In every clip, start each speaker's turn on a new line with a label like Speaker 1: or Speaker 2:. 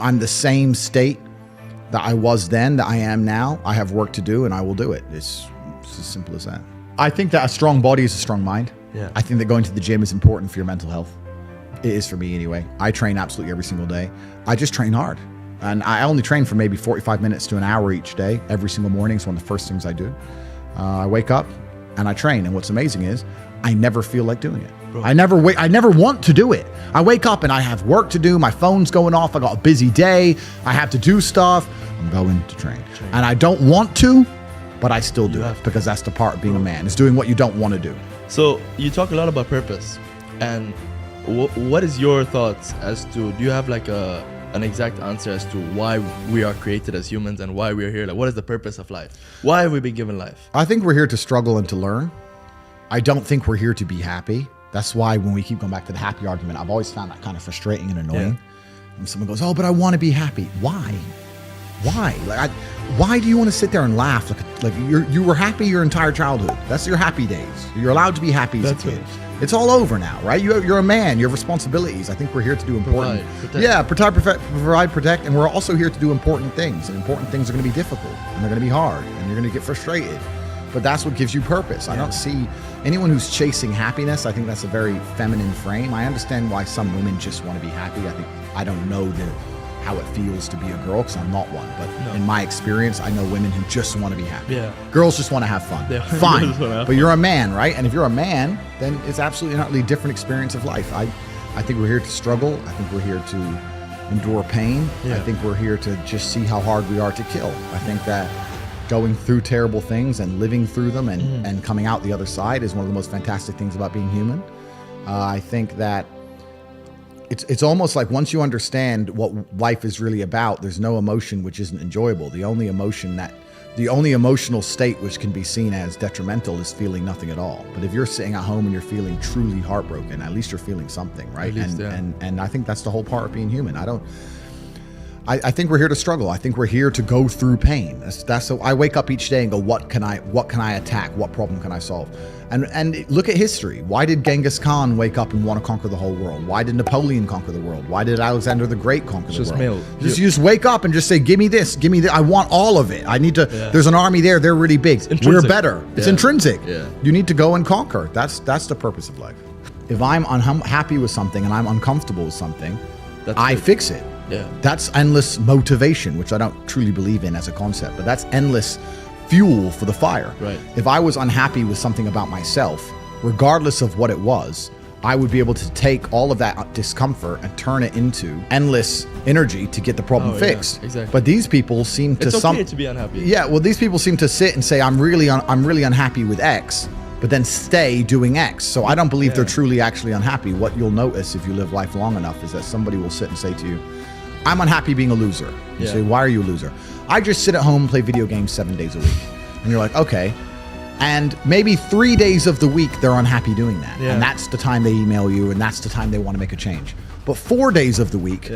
Speaker 1: I'm the same state that I was then, that I am now. I have work to do and I will do it. It's as simple as that. I think that a strong body is a strong mind.
Speaker 2: Yeah.
Speaker 1: I think that going to the gym is important for your mental health. It is for me anyway. I train absolutely every single day. I just train hard. And I only train for maybe 45 minutes to an hour each day, every single morning. It's one of the first things I do. I wake up and I train. And what's amazing is I never feel like doing it.
Speaker 2: Bro.
Speaker 1: I never want to do it. I wake up and I have work to do. My phone's going off. I got a busy day. I have to do stuff. I'm going to train. And I don't want to, but I still do it because that's the part of being a man. It's doing what you don't want to do.
Speaker 2: So you talk a lot about purpose, and what is your thoughts as to, do you have like an exact answer as to why we are created as humans and why we are here? Like, what is the purpose of life? Why have we been given life?
Speaker 1: I think we're here to struggle and to learn. I don't think we're here to be happy. That's why when we keep going back to the happy argument, I've always found that kind of frustrating and annoying. When someone goes, oh, but I want to be happy. Why? Why? Why do you want to sit there and laugh? Like you were happy your entire childhood. That's your happy days. You're allowed to be happy as a kid. It's all over now, right? You're a man. You have responsibilities. I think we're here to do important. Provide, protect, and we're also here to do important things. And important things are going to be difficult, and they're going to be hard, and you're going to get frustrated. But that's what gives you purpose. I don't see anyone who's chasing happiness. I think that's a very feminine frame. I understand why some women just want to be happy. I don't know how it feels to be a girl because I'm not one. But in my experience, I know women who just want to be happy.
Speaker 2: Yeah.
Speaker 1: Girls just want to have fun. Fine. But you're a man, right? And if you're a man, then it's absolutely not a different experience of life. I think we're here to struggle. I think we're here to endure pain. I think we're here to just see how hard we are to kill. I think that going through terrible things and living through them and coming out the other side is one of the most fantastic things about being human. I think that it's almost like once you understand what life is really about, there's no emotion which isn't enjoyable. The only emotional state which can be seen as detrimental is feeling nothing at all. But if you're sitting at home and you're feeling truly heartbroken, at least you're feeling something, right? And I think that's the whole part of being human. I think we're here to struggle. I think we're here to go through pain. So I wake up each day and go, what can I attack? What problem can I solve? And look at history. Why did Genghis Khan wake up and want to conquer the whole world? Why did Napoleon conquer the world? Why did Alexander the Great conquer the world? You just wake up and just say, give me this, give me that. I want all of it. I need to, there's an army there. They're really big. We're better. It's intrinsic. You need to go and conquer. That's the purpose of life. If I'm unhappy with something and I'm uncomfortable with something, I fix it. That's endless motivation, which I don't truly believe in as a concept, but that's endless fuel for the fire.
Speaker 2: Right.
Speaker 1: If I was unhappy with something about myself, regardless of what it was, I would be able to take all of that discomfort and turn it into endless energy to get the problem fixed.
Speaker 2: Yeah, exactly.
Speaker 1: But these people seem to
Speaker 2: It's okay to be unhappy.
Speaker 1: Yeah, well, these people seem to sit and say, I'm really unhappy with X, but then stay doing X. So I don't believe they're truly actually unhappy. What you'll notice if you live life long enough is that somebody will sit and say to you, I'm unhappy being a loser. You say, why are you a loser? I just sit at home and play video games 7 days a week. And you're like, okay. And maybe 3 days of the week, they're unhappy doing that. And that's the time they email you, and that's the time they want to make a change. But 4 days of the week,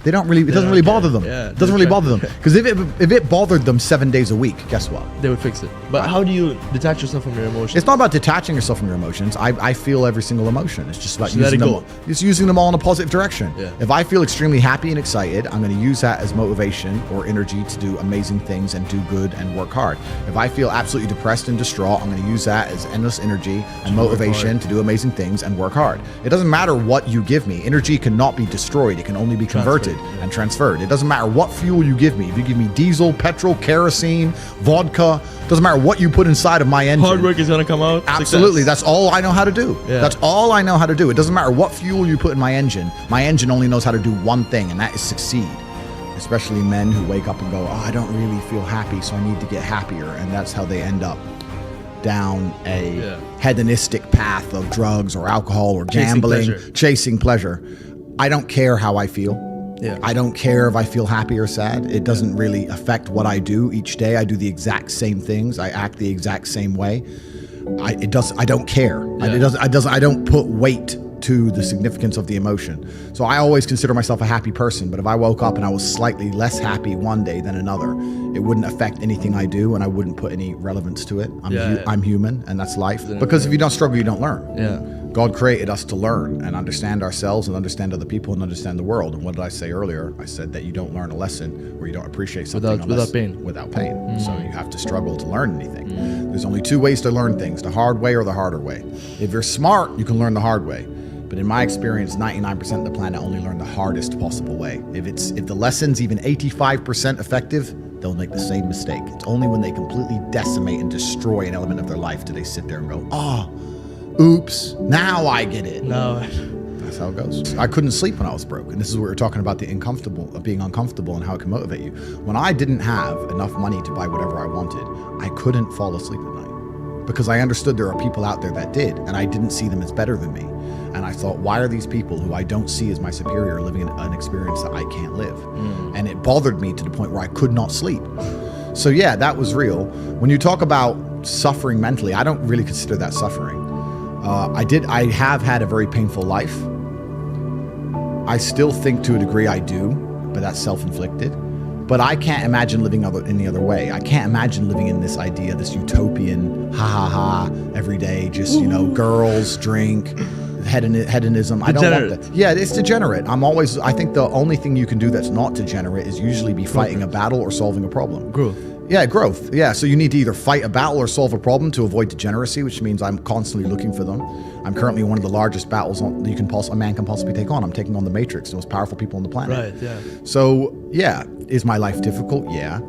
Speaker 1: they don't really, it doesn't really bother them. It doesn't really bother them. Because if it bothered them 7 days a week, guess what?
Speaker 2: They would fix it. But how do you detach yourself from your emotions?
Speaker 1: It's not about detaching yourself from your emotions. I feel every single emotion. It's just about using them all in a positive direction. If I feel extremely happy and excited, I'm going to use that as motivation or energy to do amazing things and do good and work hard. If I feel absolutely depressed and distraught, I'm going to use that as endless energy and motivation to do amazing things and work hard. It doesn't matter what you give me. Energy cannot be destroyed. It can only be converted and transferred. It doesn't matter what fuel you give me. If you give me diesel, petrol, kerosene, vodka, doesn't matter what you put inside of my engine.
Speaker 2: Hard work is going to come out.
Speaker 1: Absolutely. That's all I know how to do. That's all I know how to do. It doesn't matter what fuel you put in my engine. My engine only knows how to do one thing, and that is succeed. Especially men who wake up and go, oh, I don't really feel happy, so I need to get happier. And that's how they end up down a hedonistic path of drugs or alcohol or gambling, chasing pleasure. I don't care how I feel. I don't care if I feel happy or sad. It doesn't really affect what I do each day. I do the exact same things. I act the exact same way. I don't care. I don't put weight to the significance of the emotion. So I always consider myself a happy person, but if I woke up and I was slightly less happy one day than another, it wouldn't affect anything I do, and I wouldn't put any relevance to it.
Speaker 2: Yeah.
Speaker 1: I'm human, and that's life. Because if you don't struggle, you don't learn.
Speaker 2: Yeah.
Speaker 1: God created us to learn and understand ourselves and understand other people and understand the world. And what did I say earlier? I said that you don't learn a lesson or you don't appreciate something
Speaker 2: without pain.
Speaker 1: Without pain. So you have to struggle to learn anything. There's only two ways to learn things, the hard way or the harder way. If you're smart, you can learn the hard way. But in my experience, 99% of the planet only learn the hardest possible way. If the lesson's even 85% effective, they'll make the same mistake. It's only when they completely decimate and destroy an element of their life do they sit there and go, oops, now I get it.
Speaker 2: No.
Speaker 1: That's how it goes. I couldn't sleep when I was broke. And this is what we're talking about, the being uncomfortable and how it can motivate you. When I didn't have enough money to buy whatever I wanted, I couldn't fall asleep at night because I understood there are people out there that did, and I didn't see them as better than me. And I thought, why are these people who I don't see as my superior living an experience that I can't live? And it bothered me to the point where I could not sleep. So yeah, that was real. When you talk about suffering mentally, I don't really consider that suffering. I have had a very painful life. I still think to a degree I do, but that's self-inflicted. But I can't imagine living any other way. I can't imagine living in this idea, this utopian, every day, just, girls, drink, hedonism. I don't want that. Yeah, it's degenerate. I think the only thing you can do that's not degenerate is usually be fighting a battle or solving a problem.
Speaker 2: Growth.
Speaker 1: Yeah, growth. Yeah, so you need to either fight a battle or solve a problem to avoid degeneracy, which means I'm constantly looking for them. I'm currently in one of the largest battles a man can possibly take on. I'm taking on the Matrix, the most powerful people on the planet.
Speaker 2: Right, yeah.
Speaker 1: So, yeah, is my life difficult? Yeah.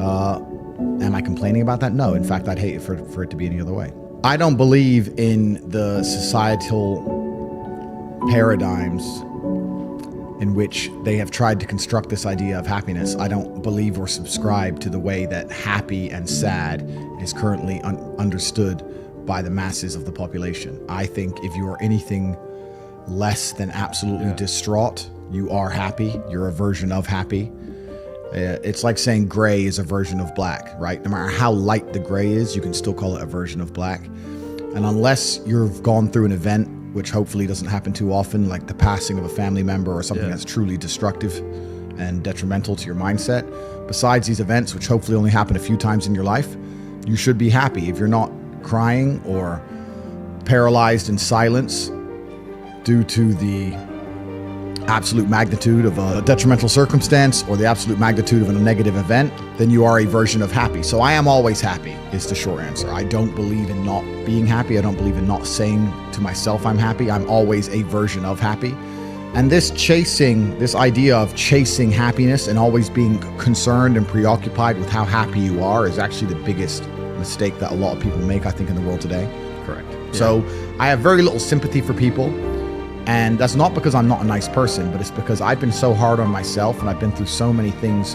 Speaker 1: Am I complaining about that? No. In fact, I'd hate it for it to be any other way. I don't believe in the societal paradigms in which they have tried to construct this idea of happiness. I don't believe or subscribe to the way that happy and sad is currently understood by the masses of the population. I think if you are anything less than absolutely distraught, you are happy. You're a version of happy. It's like saying gray is a version of black, right? No matter how light the gray is, you can still call it a version of black. And unless you've gone through an event, which hopefully doesn't happen too often, like the passing of a family member or something that's truly destructive and detrimental to your mindset, besides these events, which hopefully only happen a few times in your life, you should be happy. If you're not crying or paralyzed in silence due to the absolute magnitude of a detrimental circumstance or the absolute magnitude of a negative event, then you are a version of happy. So I am always happy is the short answer. I don't believe in not being happy. I don't believe in not saying to myself I'm happy. I'm always a version of happy. And this idea of chasing happiness and always being concerned and preoccupied with how happy you are is actually the biggest mistake that a lot of people make, I think, in the world today. Correct. Yeah. So I have very little sympathy for people. And that's not because I'm not a nice person, but it's because I've been so hard on myself and I've been through so many things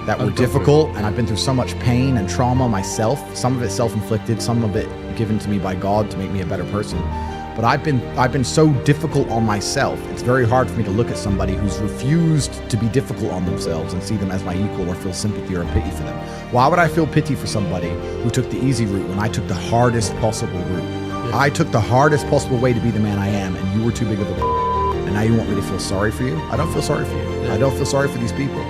Speaker 1: that were difficult, and I've been through so much pain and trauma myself, some of it self-inflicted, some of it given to me by God to make me a better person. But I've been so difficult on myself. It's very hard for me to look at somebody who's refused to be difficult on themselves and see them as my equal or feel sympathy or pity for them. Why would I feel pity for somebody who took the easy route when I took the hardest possible route? I took the hardest possible way to be the man I am, and you were too big of a and now you want me to feel sorry for you? I don't feel sorry for you. I don't feel sorry for these people.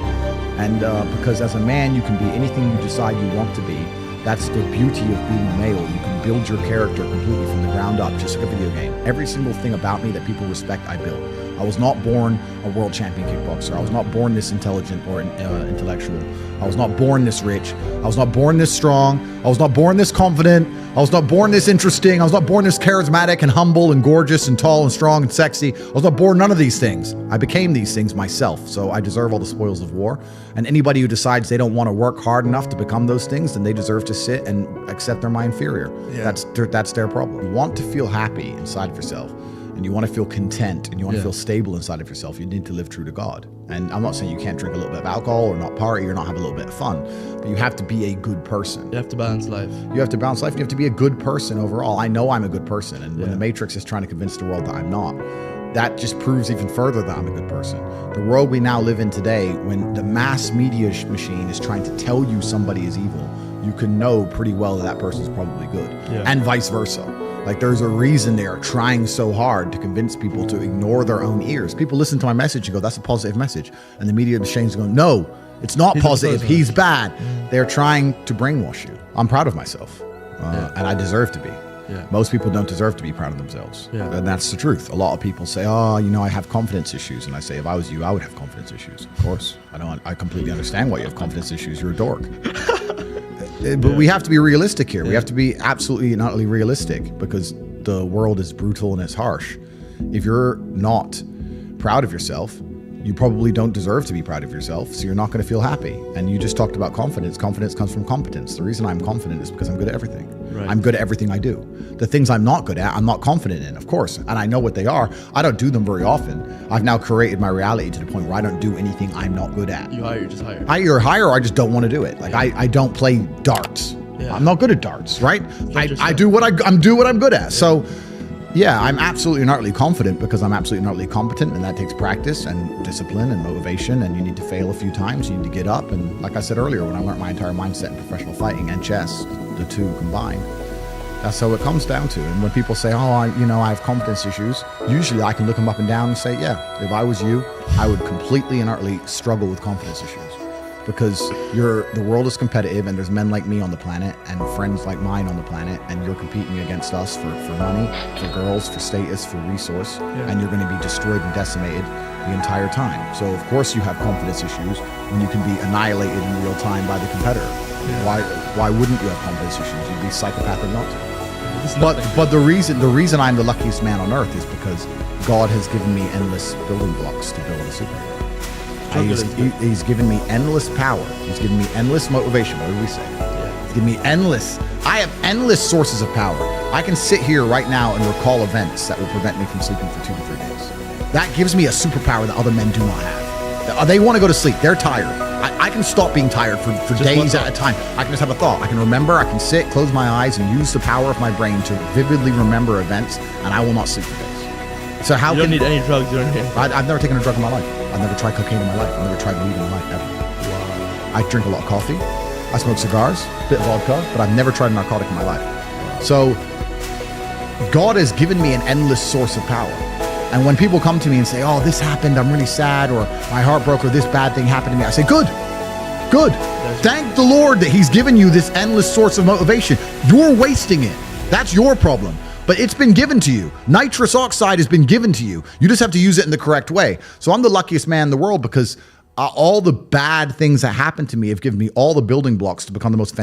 Speaker 1: And because as a man, you can be anything you decide you want to be. That's the beauty of being a male. You can build your character completely from the ground up, just like a video game. Every single thing about me that people respect, I built. I was not born a world champion kickboxer. I was not born this intelligent or intellectual. I was not born this rich. I was not born this strong. I was not born this confident. I was not born this interesting. I was not born this charismatic and humble and gorgeous and tall and strong and sexy. I was not born none of these things. I became these things myself. So I deserve all the spoils of war. And anybody who decides they don't want to work hard enough to become those things, then they deserve to sit and accept they're my inferior. Yeah. That's their problem. You want to feel happy inside of yourself, and you want to feel content, and you want to feel stable inside of yourself. You need to live true to God. And I'm not saying you can't drink a little bit of alcohol or not party or not have a little bit of fun, but you have to be a good person.
Speaker 2: You have to balance life.
Speaker 1: You have to balance life. You have to be a good person overall. I know I'm a good person, and when the Matrix is trying to convince the world that I'm not, that just proves even further that I'm a good person. The world we now live in today, when the mass media machine is trying to tell you somebody is evil, you can know pretty well that person's probably good, and vice versa. Like, there's a reason they are trying so hard to convince people to ignore their own ears. People listen to my message and go, that's a positive message. And the media machines go, no, It's not
Speaker 2: He's a
Speaker 1: positive.
Speaker 2: person.
Speaker 1: He's bad. They're trying to brainwash you. I'm proud of myself, and I deserve to be.
Speaker 2: Yeah.
Speaker 1: Most people don't deserve to be proud of themselves.
Speaker 2: Yeah.
Speaker 1: And that's the truth. A lot of people say, oh, you know, I have confidence issues. And I say, if I was you, I would have confidence issues. Of course. I completely understand why you have confidence issues. You're a dork. But we have to be realistic here. We have to be absolutely and utterly realistic, because the world is brutal and it's harsh. If you're not proud of yourself, you probably don't deserve to be proud of yourself, so you're not going to feel happy. And you just talked about confidence. Confidence comes from competence. The reason I'm confident is because I'm good at everything.
Speaker 2: Right.
Speaker 1: I'm good at everything I do. The things I'm not good at, I'm not confident in, of course. And I know what they are. I don't do them very often. I've now created my reality to the point where I don't do anything I'm not good at.
Speaker 2: You just hire.
Speaker 1: I either hire or I just don't want to do it. Like I don't play darts.
Speaker 2: Yeah.
Speaker 1: I'm not good at darts, right? I
Speaker 2: yourself.
Speaker 1: do what I'm good at. So yeah, I'm absolutely and utterly confident because I'm absolutely and utterly competent, and that takes practice and discipline and motivation, and you need to fail a few times, you need to get up. And like I said earlier, when I learned my entire mindset in professional fighting and chess, the two combined, that's how it comes down to. And when people say, oh, I have confidence issues, usually I can look them up and down and say, yeah, if I was you, I would completely and utterly struggle with confidence issues. Because the world is competitive, and there's men like me on the planet and friends like mine on the planet, and you're competing against us for money, for girls, for status, for resource, and you're going to be destroyed and decimated the entire time. So of course you have confidence issues when you can be annihilated in real time by the competitor. Why wouldn't you have confidence issues? You'd be psychopathic not to. But the reason I'm the luckiest man on earth is because God has given me endless building blocks to build a superhero. He's given me endless power. He's given me endless motivation. What do we say? He's given me I have endless sources of power. I can sit here right now and recall events that will prevent me from sleeping for 2 to 3 days. That gives me a superpower that other men do not have. They want to go to sleep. They're tired. I can stop being tired for days at a time. I can just have a thought. I can remember. I can sit, close my eyes, and use the power of my brain to vividly remember events, and I will not sleep for days. So how
Speaker 2: you don't need any drugs or anything.
Speaker 1: I've never taken a drug in my life. I've never tried cocaine in my life. I've never tried weed in my life, ever.
Speaker 2: Wow.
Speaker 1: I drink a lot of coffee. I smoke cigars, a bit of vodka, but I've never tried a narcotic in my life. So God has given me an endless source of power. And when people come to me and say, oh, this happened, I'm really sad, or my heart broke, or this bad thing happened to me, I say, good. Thank the Lord that he's given you this endless source of motivation. You're wasting it. That's your problem. But it's been given to you. Nitrous oxide has been given to you. You just have to use it in the correct way. So I'm the luckiest man in the world because all the bad things that happened to me have given me all the building blocks to become the most fantastic